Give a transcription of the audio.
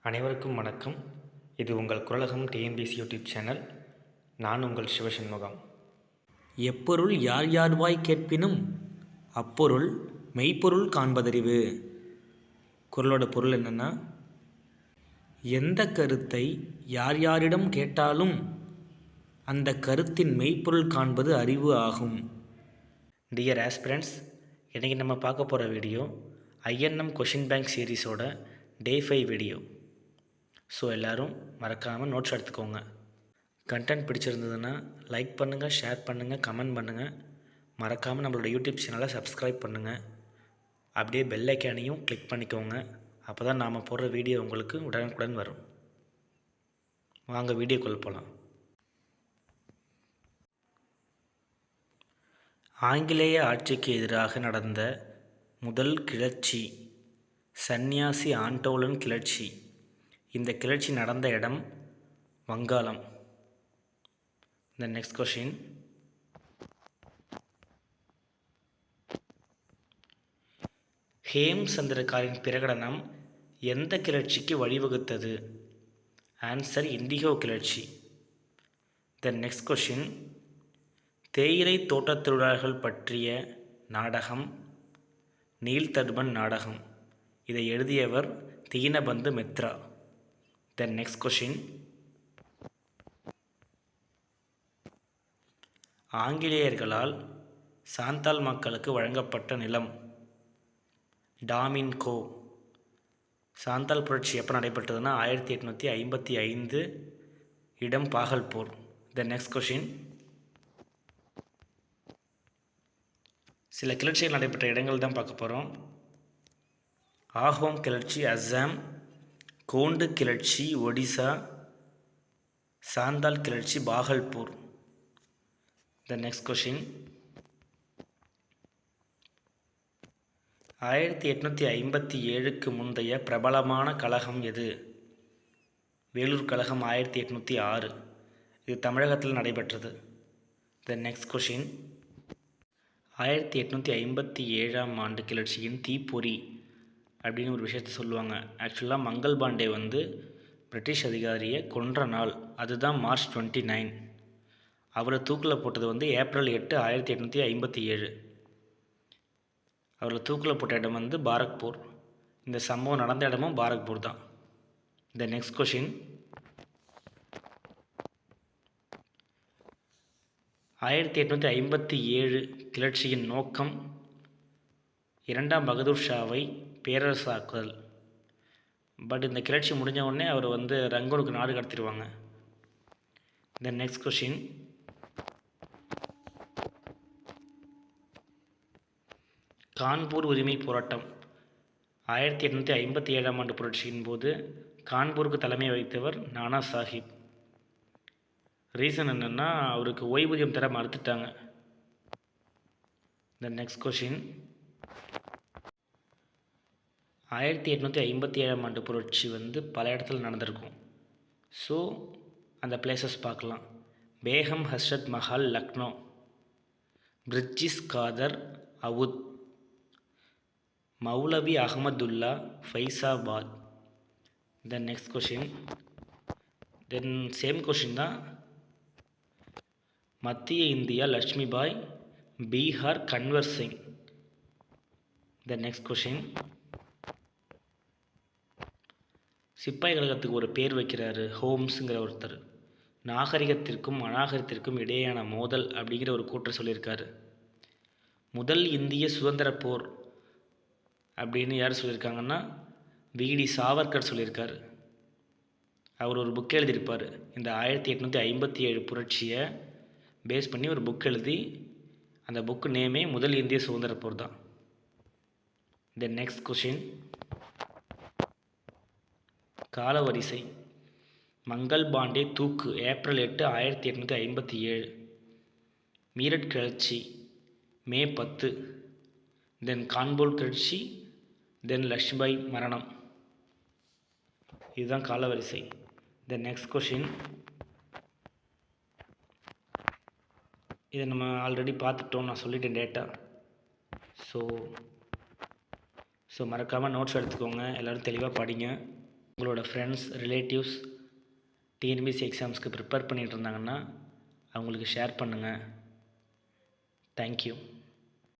அனைவருக்கும் வணக்கம். இது உங்கள் குரலகம் டிஎன்பிஎஸ்சி யூடியூப் சேனல். நான் உங்கள் சிவசண்முகம். எப்பொருள் யார் யார்வாய் கேட்பினும் அப்பொருள் மெய்ப்பொருள் காண்பதறிவு. குரலோட பொருள் என்னென்னா, எந்த கருத்தை யார் யாரிடம் கேட்டாலும் அந்த கருத்தின் மெய்ப்பொருள் காண்பது அறிவு ஆகும். டியர் ஆஸ்பிரண்ட்ஸ், இன்றைக்கி நம்ம பார்க்க போகிற வீடியோ ஐஎன்எம் கொஷின் பேங்க் சீரீஸோட டே 5 வீடியோ. ஸோ எல்லோரும் மறக்காமல் நோட்ஸ் எடுத்துக்கோங்க. கண்டென்ட் பிடிச்சிருந்ததுன்னா லைக் பண்ணுங்கள், ஷேர் பண்ணுங்கள், கமெண்ட் பண்ணுங்கள். மறக்காமல் நம்மளோட யூடியூப் சேனலை சப்ஸ்கிரைப் பண்ணுங்கள். அப்படியே பெல் ஐக்கானையும் கிளிக் பண்ணிக்கோங்க. அப்போ தான் நாம் போடுற வீடியோ உங்களுக்கு உடனுக்குடன் வரும். வாங்க வீடியோக்குள்ள போகலாம். ஆங்கிலேய ஆட்சிக்கு எதிராக நடந்த முதல் கிளர்ச்சி சன்னியாசி ஆண்டோலன் கிளர்ச்சி. இந்த கிளர்ச்சி நடந்த இடம் வங்காளம். The next question. ஹேம் சந்திரகாரின் பிரகடனம் எந்த கிளர்ச்சிக்கு வழிவகுத்தது? ஆன்சர் இண்டிகோ கிளர்ச்சி. The next question. தேயிலை தோட்டத் தொழிலாளர்கள் பற்றிய நாடகம் நீல்தர்பன் நாடகம். இதை எழுதியவர் Dinabandhu Mitra. The next question. ஆங்கிலேயர்களால் சாந்தால் மக்களுக்கு வழங்கப்பட்ட நிலம் டாமின்கோ. சாந்தால் புரட்சி எப்போ நடைபெற்றதுன்னா 1855, இடம் பாகல்பூர். The next question. சில கிளர்ச்சிகள் நடைபெற்ற இடங்கள் தான் பார்க்க போகிறோம். ஆஹோம் கிளர்ச்சி அஸ்ஸாம், கோண்டு கிளர்ச்சி ஒடிசா, சாந்தால் கிளர்ச்சி பாகல்பூர். The next question. 1857க்கு முந்தைய பிரபலமான கழகம் எது? வேலூர் கழகம் 1806. இது தமிழகத்தில் நடைபெற்றது. The next question. 1857ஆம் ஆண்டு கிளர்ச்சியின் தீப்பொறி அப்படின்னு ஒரு விஷயத்த சொல்லுவாங்க. ஆக்சுவலாக மங்கள் பாண்டே பிரிட்டிஷ் அதிகாரியை கொன்ற நாள் அதுதான் March 29. அவரை தூக்கில் போட்டது April 8, 1857. அவரை தூக்கில் போட்ட இடம் பாரக்பூர். இந்த சம்பவம் நடந்த இடமும் பாரக்பூர் தான். இந்த நெக்ஸ்ட் கொஷின். 1857 கிளர்ச்சியின் நோக்கம் இரண்டாம் பகதூர் ஷாவை பேரரசாக்குதல். பட் இந்த கிளர்ச்சி முடிஞ்ச உடனே அவர் ரங்கூனுக்கு நாடு கடத்திடுவாங்க. இந்த நெக்ஸ்ட் கொஷின். கான்பூர் உரிமை போராட்டம் 1857ஆம் ஆண்டு புரட்சியின் போது கான்பூருக்கு தலைமை வகித்தவர் நானா சாஹிப். ரீசன் என்னென்னா, அவருக்கு ஓய்வூதியம் தர மறுத்துட்டாங்க. இந்த நெக்ஸ்ட் கொஷின். 1857ஆம் ஆண்டு புரட்சி பல இடத்துல நடந்திருக்கும். ஸோ அந்த பிளேசஸ் பார்க்கலாம். Begum Hazrat Mahal Lucknow, Birjis Qadr Awadh, Maulvi Ahmadullah Faizabad. Then next question. Then same question தான். மத்திய India Lakshmibai, Bihar Kunwar Singh. The next question. சிப்பாய் கழகத்துக்கு ஒரு பேர் வைக்கிறாரு ஹோம்ஸுங்கிற ஒருத்தர். நாகரிகத்திற்கும் அநாகரிகத்திற்கும் இடையேயான மோதல் அப்படிங்கிற ஒரு கூற்றை சொல்லியிருக்காரு. முதல் இந்திய சுதந்திர போர் அப்படின்னு யார் சொல்லியிருக்காங்கன்னா விடி சாவர்கர் சொல்லியிருக்காரு. அவர் ஒரு புக் எழுதியிருப்பார். இந்த 1857 புரட்சியை பேஸ் பண்ணி ஒரு புக் எழுதி, அந்த புக்கு நேமே முதல் இந்திய சுதந்திர போர் தான். த நெக்ஸ்ட் கொஷின். காலவரிசை. மங்கள் பாண்டே தூக்கு April 8, 1857. மீரட் கிளர்ச்சி May 10. தென் கான்பூர் கிளர்ச்சி, தென் லட்சுமிபாய் மரணம். இதுதான் காலவரிசை. த நெக்ஸ்ட் கொஷின். இதை நம்ம ஆல்ரெடி பார்த்துட்டோம், நான் சொல்லிட்டேன் டேட்டா. ஸோ மறக்காமல் நோட்ஸ் எடுத்துக்கோங்க. எல்லோரும் தெளிவாக படிங்க. உங்களோட ஃப்ரெண்ட்ஸ், ரிலேட்டிவ்ஸ் டிஎன்பிஎஸ்சி எக்ஸாம்ஸ்க்கு ப்ரிப்பேர் பண்ணிகிட்டு இருந்தாங்கன்னா அவங்களுக்கு ஷேர் பண்ணுங்கள். தேங்க்யூ.